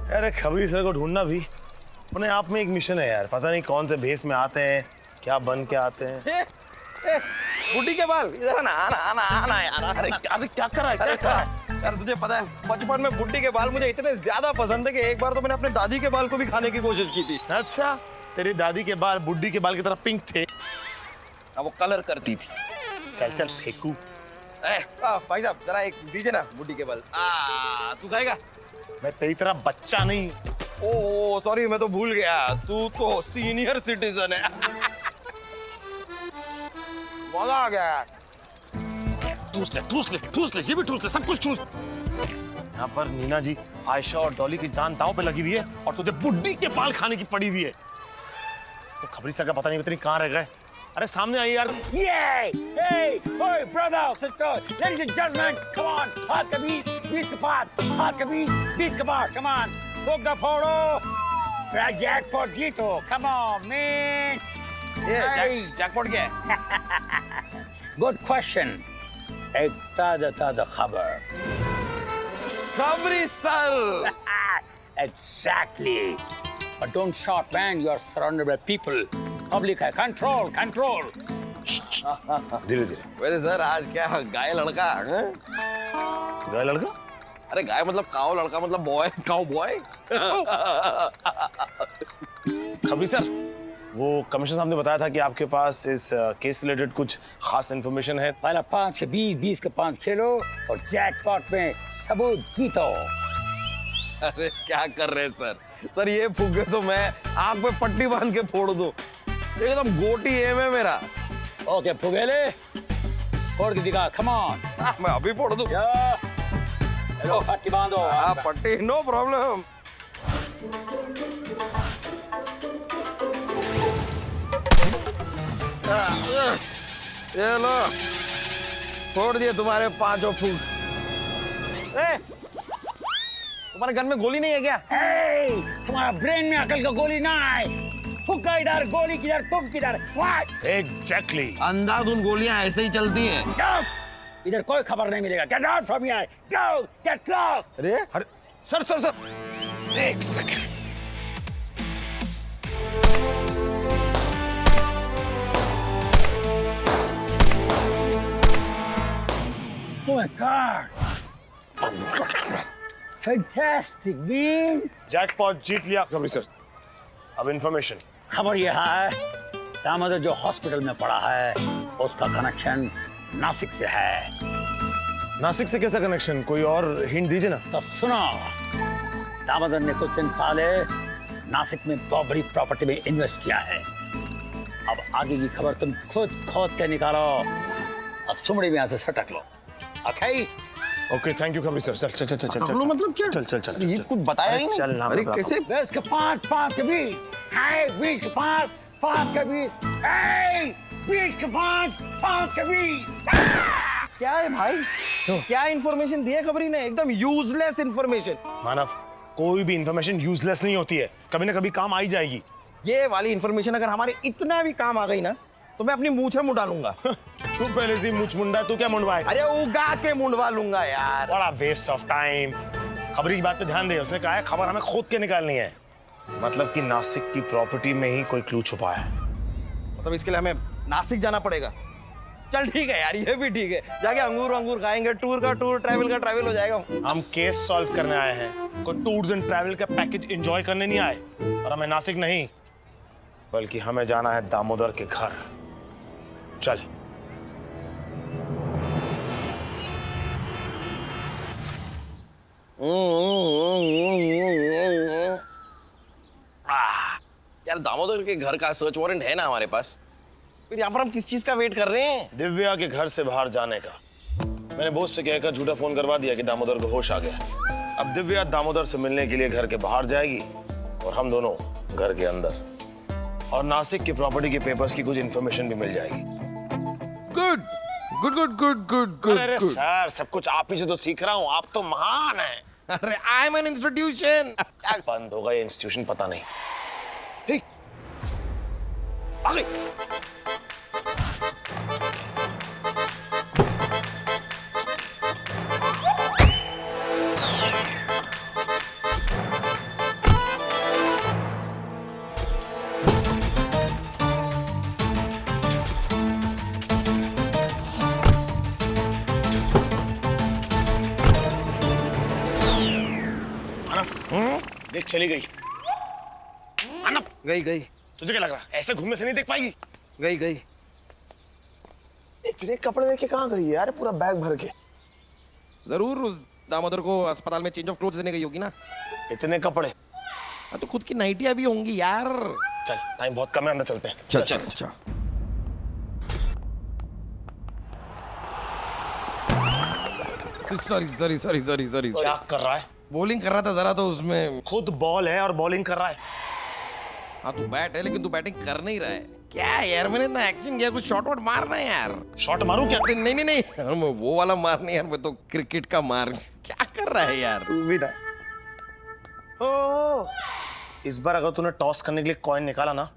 अरे खबरी सर को ढूंढना भी अपने आप में एक मिशन है यार। पता नहीं कौन से भेस में आते हैं, क्या बन के आते हैं। बुड्ढी के बाल इधर आना आना आना आना यार। अरे क्या कर रहा है, क्या कर रहा है? यार तुझे पता है बचपन में बुड्ढी के बाल मुझे इतने ज्यादा पसंद है कि एक बार तो मैंने अपने दादी के बाल को भी खाने की कोशिश की थी। अच्छा, तेरी दादी के बाल बुड्ढी के बाल की तरह पिंक थे। वो कलर करती थी। चल चल फेंकू। भाई साहब जरा एक दीजिए ना बुड्ढी के बाल। तू खाएगा? मैं तेरी तरह बच्चा नहीं। ओ सॉरी, मैं तो भूल गया, तू तो सीनियर सिटीजन है। मजा आ गया। ठूस ले, ये भी ठूस ले, सब कुछ ठूस। यहाँ पर नीना जी, आयशा और डॉली की जान दांव पे लगी हुई है और तुझे बुड्ढी के बाल खाने की पड़ी हुई है। तो खबरी सर का पता नहीं इतनी कहाँ रह गए। अरे सामने आई यार। Yay! Hey! Hey, brother, sister, ladies and gentlemen, come on! हाथ का बीच का पास, हाथ का बीच का पास, come on! Book the photo! Jackpot जीतो, come on, man! ये जैकपॉट क्या है? Good question. एक ताज़ा खबर. खबरी sir. Exactly. But don't shout, man. You are surrounded by people. Public है, control. धीरे धीरे। वैसे सर आज क्या गाय लड़का? गाय लड़का? अरे गाय मतलब काओ, लड़का मतलब बॉय, काओ बॉय। खबरी सर, वो कमिश्नर साहब ने बताया था कि आपके पास इस केस रिलेटेड कुछ खास इन्फॉर्मेशन है। पहला 5 से 20 के 5 खेलो और जैकपॉट में सबूत जीतो। अरे क्या कर रहे हैं सर? सर ये फुग्गे तो मैं आंख पे पट्टी बांध के फोड़ दूं। एकदम गोटी एम है मेरा। ओके फुगेले, फोड़ के दिखा, come on। मैं अभी फोड़ दूं। हेलो पट्टी बांधो। पट्टी नो प्रॉब्लम। ये लो, फोड़ दिए तुम्हारे 5 फूक। तुम्हारे गन में गोली नहीं है क्या? तुम्हारा ब्रेन में अकल का गोली ना है। फुक्का इधर, गोली किधर, तुम किधर? एग्जैक्टली। अंधाधुन गोलियां ऐसे ही चलती हैं। इधर कोई खबर नहीं मिलेगा। Get out from here. Go, get lost. अरे सर एक सेकंड। Oh my God. Fantastic, man. Jackpot जीत लिया खबरी सर। अब इन्फॉर्मेशन। खबर यह है, दामोदर जो हॉस्पिटल में पड़ा है उसका कनेक्शन नासिक से है। नासिक से कैसा कनेक्शन? कोई और हिंट दीजिए ना। तो सुनो, दामोदर ने कुछ दिन पहले नासिक में बहुत बड़ी प्रॉपर्टी में इन्वेस्ट किया है। अब आगे की खबर तुम खुद खोद के निकालो। अब सुमड़ी में यहाँ से सटक लो। ओके थैंक यू खबरी सर। चल मतलब क्या? चल ये कुछ बताया ही नहीं। चल ना। अरे कैसे? बेस के 5 के 20 है, 20 के 5 के 20 है, 20 के 5 के 20। क्या है भाई? क्या इन्फॉर्मेशन दी है खबरी ने? एकदम यूजलेस इन्फॉर्मेशन। मानव, कोई भी इन्फॉर्मेशन यूजलेस नहीं होती है, कभी ना कभी काम आ ही जाएगी। ये वाली इन्फॉर्मेशन अगर हमारे इतना भी काम आ गई ना तो मैं अपनी मूंछें मुंडा लूंगा। तू पहले से मुंछ मुंडा, तू क्या मुंडवाए? अरे उगा के मुंडवा लूंगा यार। बड़ा वेस्ट ऑफ टाइम। खबरी की बात पे ध्यान दे। उसने कहा है खबर हमें खोद के निकालनी है। मतलब कि नासिक की प्रॉपर्टी में ही कोई क्लू छुपा है। मतलब इसके लिए हमें नासिक जाना पड़ेगा। चल ठीक है यार, ये भी ठीक है। जाके अंगूर खाएंगे, टूर का टूर, ट्रैवल का ट्रैवल हो जाएगा। हम केस सॉल्व करने आए हैं, कोई टूर्स एंड ट्रैवल का पैकेज एंजॉय करने नहीं आए। और हमें नासिक नहीं, बल्कि हमें जाना है दामोदर के घर। चल। यार दामोदर के घर का सर्च वारंट है ना हमारे पास, फिर यहाँ पर हम किस चीज का वेट कर रहे हैं? दिव्या के घर से बाहर जाने का। मैंने बॉस से कहकर झूठा फोन करवा दिया कि दामोदर को होश आ गया। अब दिव्या दामोदर से मिलने के लिए घर के बाहर जाएगी और हम दोनों घर के अंदर। और नासिक की प्रॉपर्टी के पेपर्स की कुछ इंफॉर्मेशन भी मिल जाएगी। Good good good good good good. अरे सर, सब कुछ आप ही से तो सीख रहा हूँ। आप तो महान हैं। अरे आई एम एन इंस्टीट्यूशन। बंद होगा ये इंस्टीट्यूशन, पता नहीं। आ गई। मानव देख चली गई। मानव गई गई तुझे क्या लग रहा है ऐसे घूमने से नहीं देख पाएगी? गई गई। इतने कपड़े लेके कहाँ गई यार, पूरा बैग भर के? जरूर उस दामोदर को अस्पताल में चेंज ऑफ क्लोथ्स देने गई होगी ना। इतने कपड़े? हाँ तो खुद की नाइटियां भी होंगी यार। चल टाइम बहुत कम है, अंदर चलते हैं। चल चल चल। Sorry sorry sorry sorry sorry. क्या कर रहा है? बॉलिंग कर रहा था जरा तो उसमें। खुद बॉल है और बॉलिंग कर रहा है। हाँ तू बैट है लेकिन तू बैटिंग कर नहीं रहा है। क्या यार, मैंने इतना एक्शन किया, कुछ शॉट वॉट मारना है यार। शॉट मारूं क्या? अरे नहीं नहीं नहीं यार, मैं वो वाला मार नहीं यार, मैं तो क्रिकेट का मार। क्या कर रहा है यार? तू भी ना। ओ, इस बार अगर तूने टॉस करने के लिए कॉइन निकाला ना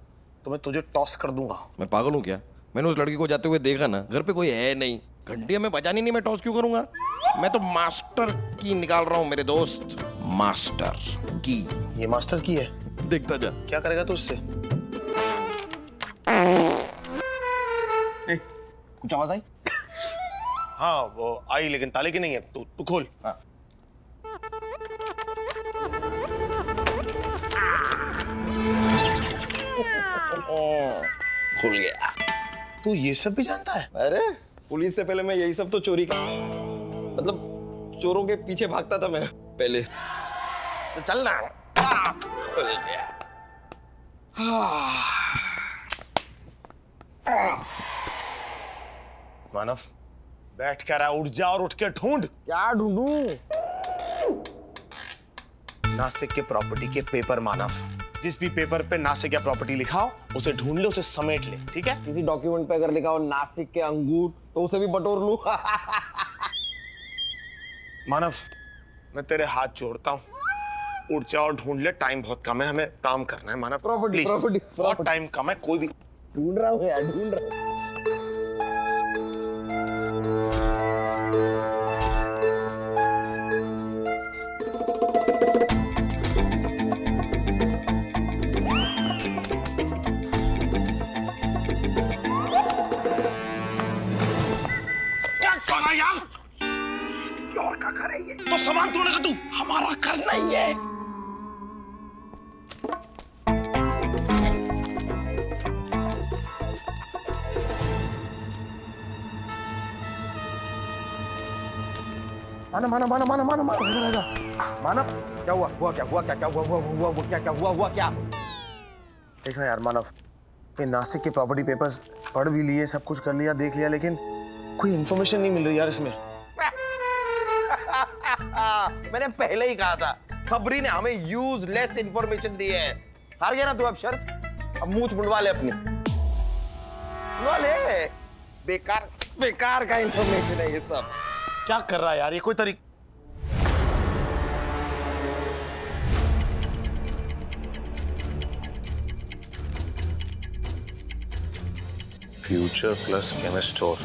तो मैं तुझे टॉस कर दूंगा। मैं पागल हूँ क्या? मैंने उस लड़की को जाते हुए देखा ना, घर पे कोई है नहीं, घंटिया में बजानी नहीं, मैं टॉस क्यों करूंगा? मैं तो मास्टर की निकाल रहा हूँ मेरे दोस्त, मास्टर की। ये मास्टर की है? देखता जा। क्या करेगा तू उससे? कुछ आवाज आई? हाँ वो आई, लेकिन ताले की नहीं है। तू खोल। हाँ। खुल गया। तू ये सब भी जानता है? अरे पुलिस से पहले मैं यही सब तो चोरी का, मतलब चोरों के पीछे भागता था मैं पहले। तो चल ना। खुल गया। मानव बैठ कर उठ जा और उठ के ढूंढ। क्या ढूंढूं? नासिक के प्रॉपर्टी के पेपर मानव, जिस भी पेपर पे नासिक या प्रॉपर्टी लिखा हो उसे ढूंढ ले, उसे समेट ले, ठीक है? किसी डॉक्यूमेंट पे अगर लिखा हो नासिक के अंगूर तो उसे भी बटोर लूं। मानव मैं तेरे हाथ जोड़ता हूँ, उठ जा और ढूंढ ले। टाइम बहुत कम है, हमें काम करना है मानव। प्रॉपर्टी प्रॉपर्टी बहुत टाइम कम है। कोई भी ढूंढ रहा हूँ यार, ढूंढ रहा हूँ। तो सामान तोड़ेगा तू? हमारा घर नहीं है। मानव मानव मानव मानव मानव मानव इधर आजा। मानव क्या हुआ? हुआ क्या? हुआ क्या? क्या हुआ? हुआ क्या? हुआ क्या? देखना यार मानव, ये नासिक के प्रॉपर्टी पेपर्स पढ़ भी लिए, सब कुछ कर लिया, देख लिया, लेकिन कोई इंफॉर्मेशन नहीं मिल रही यार इसमें। मैंने पहले ही कहा था, खबरी ने हमें यूजलेस इंफॉर्मेशन दी है। हार गया ना तू अब शर्त, अब मूंछ मुंडवा ले अपनी, मुंडवा ले। बेकार बेकार का इंफॉर्मेशन है ये सब। क्या कर रहा है यार, ये कोई तरीका? Future plus chemist store,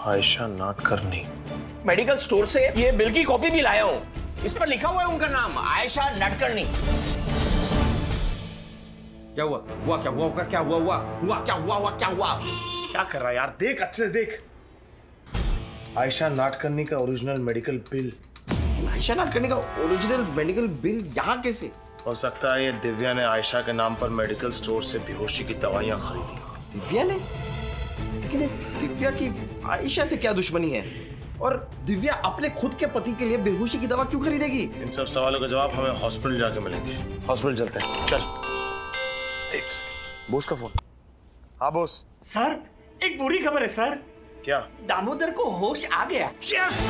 Ayesha Natkarni. Medical store से ये बिल की कॉपी भी लाया हूँ, इस पर लिखा हुआ है उनका नाम, आयशा नाटकर्णी। क्या हुआ? हुआ क्या? हुआ क्या? हुआ हुआ हुआ क्या? हुआ क्या हुआ? क्या कर रहा है यार, देख अच्छे से देख। आयशा नाटकर्णी का original medical bill. Ayesha Natkarni का ओरिजिनल मेडिकल बिल यहाँ कैसे? हो सकता है ये दिव्या ने आयशा के नाम पर मेडिकल स्टोर से बेहोशी की दवाइयां खरीदी। दिव्या ने? लेकिन ये दिव्या की आयशा से क्या दुश्मनी है? और दिव्या अपने खुद के पति के लिए बेहोशी की दवा क्यों खरीदेगी? इन सब सवालों का जवाब हमें हॉस्पिटल जाके मिलेंगे। हॉस्पिटल चलते हैं, चल। एक सेकंड, बोस का फोन। हाँ बोस। सर एक बुरी खबर है सर, क्या? दामोदर को होश आ गया। यस!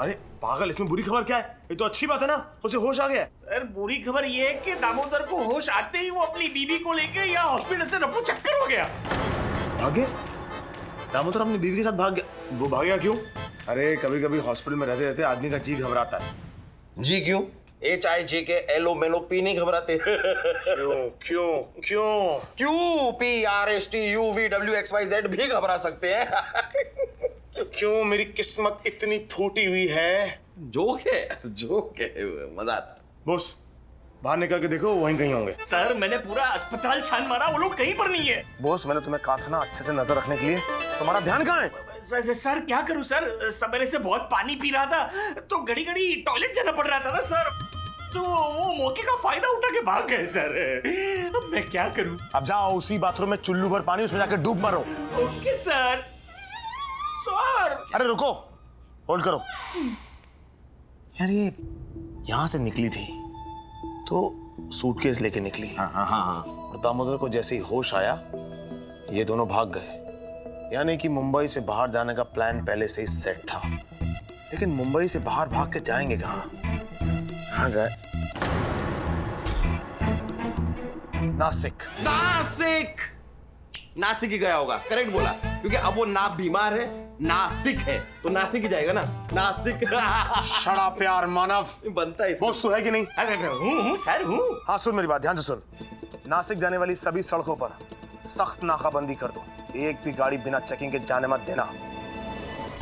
अरे पागल, इसमें बुरी खबर क्या है? ये तो अच्छी बात है ना, उसे होश आ गया। सर बुरी खबर ये है कि दामोदर को होश आते ही वो अपनी बीवी को लेकर यहाँ हॉस्पिटल से रफू चक्कर हो गया। भागे? दामोदर अपनी बीवी के साथ भाग गया? वो भाग गया क्यों? अरे कभी कभी हॉस्पिटल में रहते रहते आदमी का जी घबराता है। जी क्यों? HIJKLO मेलो पी नहीं घबराते। क्यों क्यों क्यों? क्यों PRSTUVWXYZ भी घबरा सकते हैं। क्यों मेरी किस्मत इतनी फूटी हुई है? जोक है, मजा आता। बॉस बाहर निकल के देखो, वहीं कहीं होंगे। सर मैंने पूरा अस्पताल छान मारा, वो लोग कहीं पर नहीं है। बॉस मैंने तुम्हें कहा था ना अच्छे से नजर रखने के लिए, तुम्हारा ध्यान कहाँ है? सर क्या करूं सर, सवेरे से बहुत पानी पी रहा था तो घड़ी घड़ी टॉयलेट जाना पड़ रहा था ना सर। तो वो मौके का फायदा उठा के भाग गए सर। अब मैं क्या करूं? अब जाओ उसी बाथरूम में चुल्लू भर पानी, उसमें जाकर डूब मरो। Okay sir. सर अरे रुको, होल्ड करो। यार ये यहां से निकली थी तो सूटकेस लेके निकली। हाँ। और दामोदर को जैसे ही होश आया ये दोनों भाग गए। यानी कि मुंबई से बाहर जाने का प्लान पहले से ही सेट था। लेकिन मुंबई से बाहर भाग के जाएंगे कहाँ? कहाँ जाए? नासिक। नासिक ही गया होगा, करेक्ट बोला, क्योंकि अब वो ना बीमार है ना सिक है, तो नासिक ही जाएगा ना। नासिक। शड़ा प्यार मानव बनता है। बोस तो है कि नहीं? अरे हूँ सर हूँ। हाँ सुन मेरी बात ध्यान से सुन। नासिक जाने वाली सभी सड़कों पर सख्त नाकाबंदी कर दो। एक भी गाड़ी बिना चेकिंग के जाने मत देना।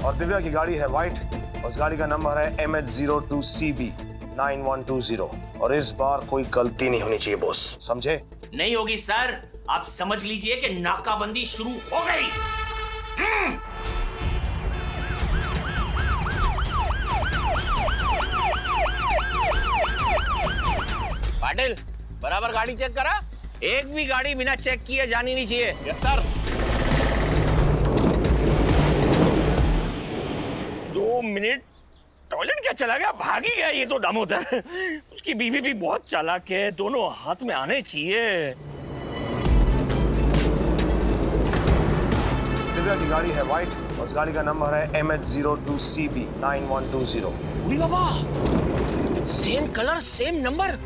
और दिव्या की गाड़ी है व्हाइट, उस गाड़ी का नंबर है MH02CB 9120। और इस बार कोई गलती नहीं होनी चाहिए बॉस, समझे? नहीं होगी सर, आप समझ लीजिए कि नाकाबंदी शुरू हो गई। पाटिल बराबर गाड़ी चेक करा, एक भी गाड़ी बिना चेक किए जानी नहीं चाहिए। Yes sir. 2 मिनट टॉयलेट क्या चला गया, भाग ही गया ये तो दामोदर। उसकी बीवी भी बहुत चालाक है, दोनों हाथ में आने चाहिए। दिव्या की गाड़ी है व्हाइट, उस गाड़ी का नंबर है MH02CB 9120। उड़ी बाबा, सेम कलर सेम नंबर।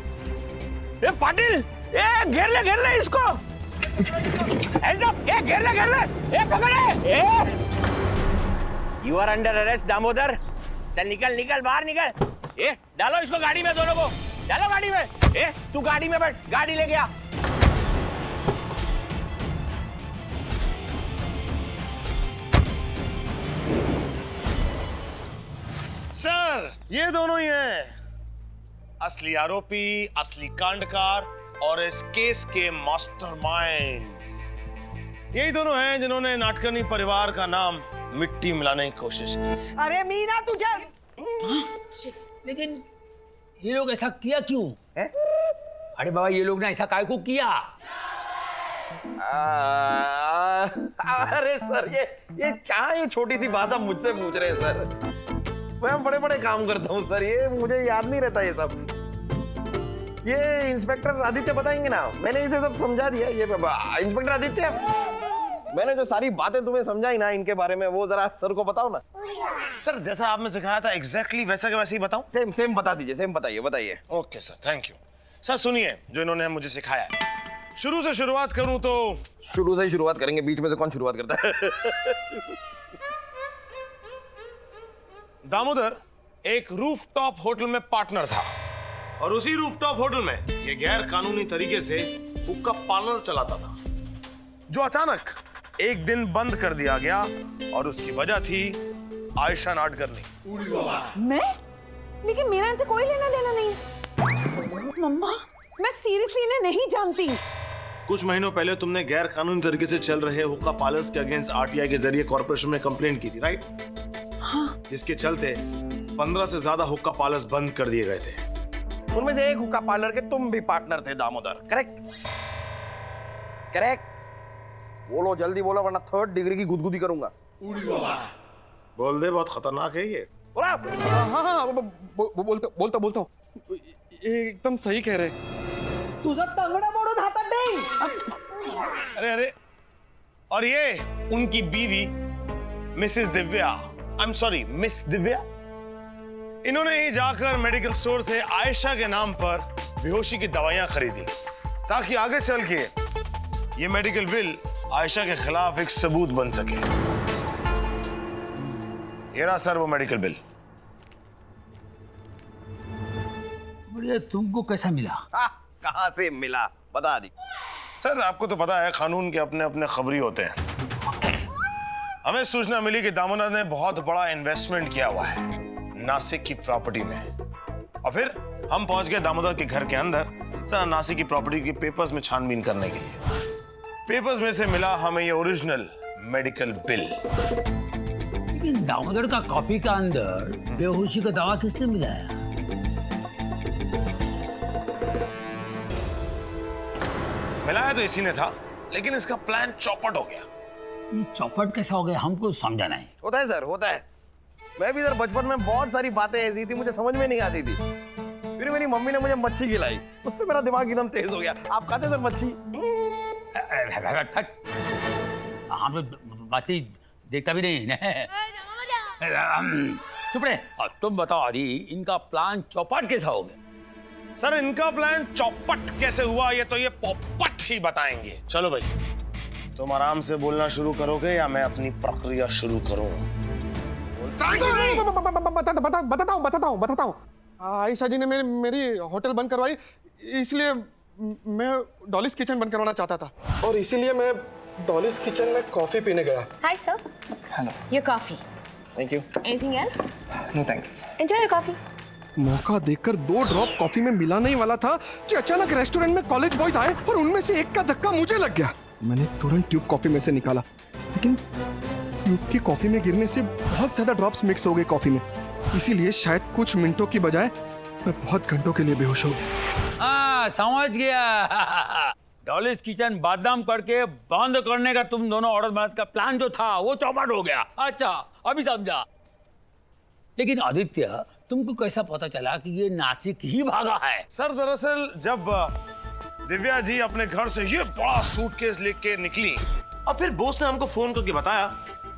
ए पाटिल, ए घेर ले इसको। Hands up, ए घेर ले, ए पकड़े। ए you are under arrest Damodar. चल निकल बाहर निकल। ए डालो इसको गाड़ी में, दोनों को डालो गाड़ी में। ए तू गाड़ी में बैठ, गाड़ी ले गया। सर ये दोनों ही हैं असली आरोपी, असली कांडकार और इस केस के मास्टरमाइंड। यही दोनों हैं जिन्होंने नाटकर्णी परिवार का नाम मिट्टी मिलाने की कोशिश की। अरे मीना तुझे लेकिन ये लोग ऐसा किया क्यों? अरे बाबा ये लोग ने ऐसा काय को किया? अरे सर ये क्या, ये छोटी सी बात आप मुझसे पूछ रहे हैं सर? मैं बड़े बड़े काम करता हूँ सर, ये मुझे याद नहीं रहता ये सब। ये इंस्पेक्टर आदित्य बताएंगे ना, मैंने इसे सब समझा दिया। ये इंस्पेक्टर आदित्य, मैंने जो सारी बातें तुम्हें समझाई ना इनके बारे में, वो जरा सर को बताओ ना। सर जैसा आपने सिखाया था एग्जैक्टली वैसा के वैसे ही बताऊं? सेम बता दीजिए, सेम बताइए। Okay sir, thank you. Sir सुनिए जो इन्होंने मुझे सिखाया है। शुरू से शुरुआत करूं तो शुरू से ही शुरुआत करेंगे, बीच में से कौन शुरुआत करता है? दामोदर एक रूफटॉप होटल में पार्टनर था और उसी रूफटॉप होटल में ये गैर कानूनी तरीके से हुक्का पार्लर चलाता था, जो अचानक एक दिन बंद कर दिया गया। और उसकी वजह थी आयशा नाडकर्णी। मैं? लेकिन मेरा इनसे कोई लेना देना नहीं है। मम्मा मैं सीरियसली इन्हें नहीं जानती। कुछ महीनों पहले तुमने गैर कानूनी तरीके से चल रहे हुक्का पार्लर्स के अगेंस्ट RTI के जरिए कॉर्पोरेशन में कंप्लेंट की थी, राइट? हाँ। जिसके चलते 15 से ज्यादा हुक्का पार्लर्स बंद कर दिए गए थे। उनमें से एक हुक्का पार्लर के तुम भी पार्टनर थे दामोदर, करेक्ट? बोलो जल्दी बोलो, वरना 3rd डिग्री की गुदगुदी करूंगा। बोल दे, बहुत खतरनाक है ये। हाँ बोलता हूँ, एकदम सही कह रहे। तुझा तंगडा मोडून हातात देईन। अरे और ये उनकी बीवी Mrs Divya, I am sorry miss Divya, इन्होंने ही जाकर मेडिकल स्टोर से आयशा के नाम पर बेहोशी की दवाइयां खरीदी ताकि आगे चल के ये मेडिकल बिल आयशा के खिलाफ एक सबूत बन सके। ये रहा सर वो मेडिकल बिल। बोलिए तुमको कैसा मिला? कहां से मिला बता दी। सर आपको तो पता है कानून के अपने अपने खबरी होते हैं। हमें सूचना मिली कि दामोदर ने बहुत बड़ा इन्वेस्टमेंट किया हुआ है नासिक की प्रॉपर्टी में, और फिर हम पहुंच गए दामोदर के घर के अंदर सर नासिक की प्रॉपर्टी के पेपर्स में छानबीन करने के लिए। पेपर्स में से मिला हमें ये ओरिजिनल मेडिकल बिल। लेकिन दामोदर का कॉपी का अंदर बेहोशी का दवा किसने मिलाया? मिलाया तो इसी ने था, लेकिन इसका प्लान चौपट हो गया। ये चौपट कैसा हो गया हमको समझा नहीं। होता है सर, होता है। मैं भी इधर बचपन में बहुत सारी बातें ऐसी थी मुझे समझ में नहीं आती थी। फिर मेरी मम्मी ने मुझे मच्छी खिलाई, उससे मेरा दिमाग एकदम तेज हो गया। आप खाते सर मच्छी? हम तो बातें देखता भी नहीं। चुप रहे। तुम बताओ आदि, इनका प्लान चौपट कैसा हो गया? सर इनका प्लान चौपट कैसे हुआ ये तो ये पोपट ही बताएंगे। चलो भाई, तुम आराम से बोलना शुरू करोगे या मैं अपनी प्रक्रिया शुरू करूं? बताता हूँ। आयशा जी ने मेरी होटल बंद करवाई, इसलिए मैं डॉलीज किचन बंद करवाना चाहता था, और इसीलिए मैं डॉलीज किचन में कॉफी पीने गया। Hi sir. Hello. Your coffee. Thank you. Anything else? No thanks. Enjoy your coffee. मौका देखकर 2 ड्रॉप कॉफी में मिलाने ही वाला था कि अचानक रेस्टोरेंट में कॉलेज बॉयज आए और उनमें से एक का धक्का मुझे लग गया। मैंने तुरंत ट्यूब कॉफी में से निकाला, लेकिन ट्यूब की कॉफी में गिरने से बहुत ज्यादा ड्रॉप्स मिक्स हो गए कॉफी में, इसीलिए शायद कुछ मिनटों की बजाय मैं बहुत घंटों के लिए बेहोश हो गया। हाँ समझ गया। डॉलीज किचन बादाम करके बंद करने का तुम दोनों ऑर्डर बनाने का प्लान जो था वो चौपट हो गया। अच्छा अभी समझा। लेकिन आदित्य, तुमको कैसा पता चला कि ये नासिक ही भागा है? सर दरअसल जब दिव्या जी अपने घर से ये बड़ा सूटकेस लेके निकली और फिर बोस ने हमको फोन करके बताया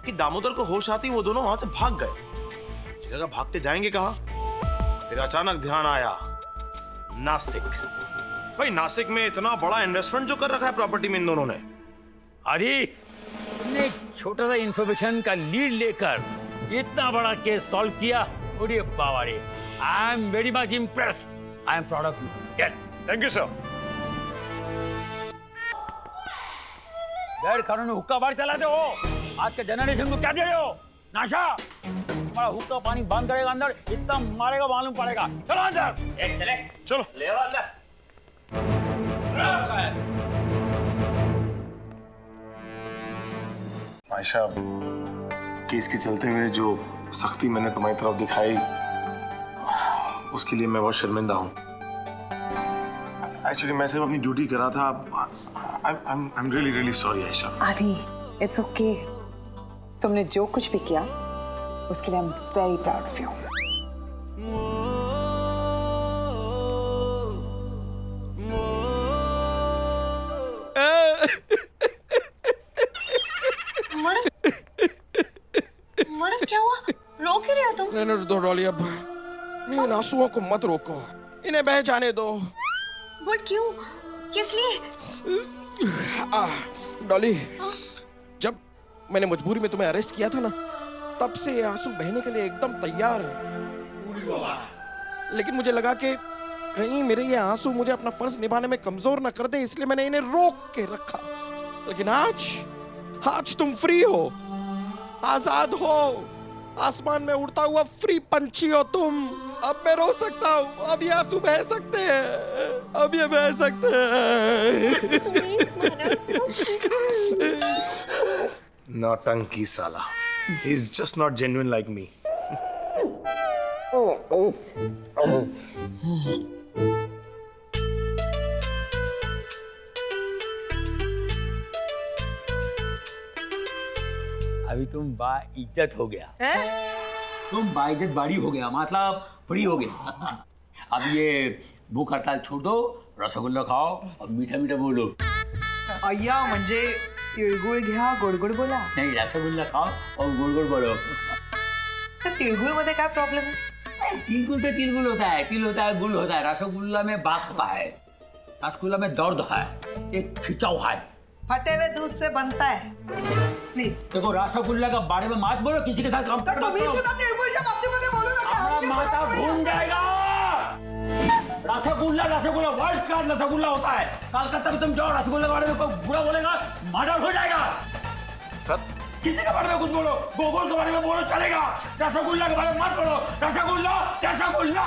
कि दामोदर को होश आती वो दोनों वहां से भाग गए। जगह भागते जाएंगे कहाँ? फिर अचानक ध्यान आया नासिक। भाई नासिक में इतना बड़ा इन्वेस्टमेंट जो कर रखा है प्रॉपर्टी में इन दोनों ने। अरे तुमने एक छोटा सा इंफॉर्मेशन का लीड लेकर इतना बड़ा केस सॉल्व किया। अरे बाबा रे, I am very much impressed. I am proud of you. Yes thank you sir. गैर कानूनी हुक्का बार चलाते हो, आज के जनरेशन को क्या दे रहे हो? नाशा। तुम्हारा हुक्का पानी बंद करेगा अंदर, इतना मारेगा मालूम पड़ेगा। चलो अंदर। चले चलो ले अंदर। आयशा, केस के चलते हुए जो सख्ती मैंने तुम्हारी तरफ दिखाई उसके लिए मैं बहुत शर्मिंदा हूँ। एक्चुअली मैं सिर्फ अपनी ड्यूटी कर रहा था। I'm really sorry Ayesha. आदि, it's okay. तुमने जो कुछ भी किया उसके लिए I'm very proud of you. मरफ क्या हुआ? रो क्यों रहे हो तुम? रहने दो डॉली, अब इन आंसुओं को मत रोको, इन्हें बह जाने दो। बट क्यों? किस लिए? डॉली, जब मैंने मजबूरी में तुम्हें अरेस्ट किया था ना, तब से ये आंसू बहने के लिए एकदम तैयार है। लेकिन मुझे लगा कि कहीं मेरे ये आंसू मुझे अपना फर्ज निभाने में कमजोर न कर दे, इसलिए मैंने इन्हें रोक के रखा। लेकिन आज तुम फ्री हो, आजाद हो, आसमान में उड़ता हुआ फ्री पंछी हो तुम। अब मैं रो सकता हूँ, अब ये आंसू बह सकते हैं, अब ये बह सकते हैं। नौटंकी साला। He's just not genuine like me. अभी तुम बाइज्जत हो गया। तुम बाइज्जत बाड़ी हो गया, मतलब फ्री हो गया। अब ये भूख हड़ताल छोड़ दो, रसगुल्ला खाओ और मीठा मीठा बोलो। अय्या म्हणजे तिळगुळ घ्या गोड गोड बोला। नहीं, रसगुल्ला खाओ और गोल गोल बोलो। तर तिळगुळ मध्ये काय प्रॉब्लेम है? तिलगुल तो तिलगुल होता है, तिल होता है, गुल होता है। रसगुल्ला में बात होता है, रसगुल्ला में दर्द है, एक खिंचाव है। फटे हुए दूध से बनता है। प्लीज देखो रसगुल्ला का बारे में मत बोलो, किसी के साथ काम तर तुम्ही सुद्धा तिळगुळच्या बाबतीमध्ये बोलू नका। हमारा माथा घूम जाएगा। रसगुल्ला रसगुल्ला वर्ल्ड क्लास रसगुल्ला होता है। कलकत्ता में तुम जाओ, रसगुल्ला के बारे में कोई बुरा बोलेगा, मर्डर हो जाएगा। सर किसी के बारे में कुछ बोलो, गोगोल के बारे में बोलो चलेगा, रसगुल्ला के बारे में मत बोलो। रसगुल्ला रसगुल्ला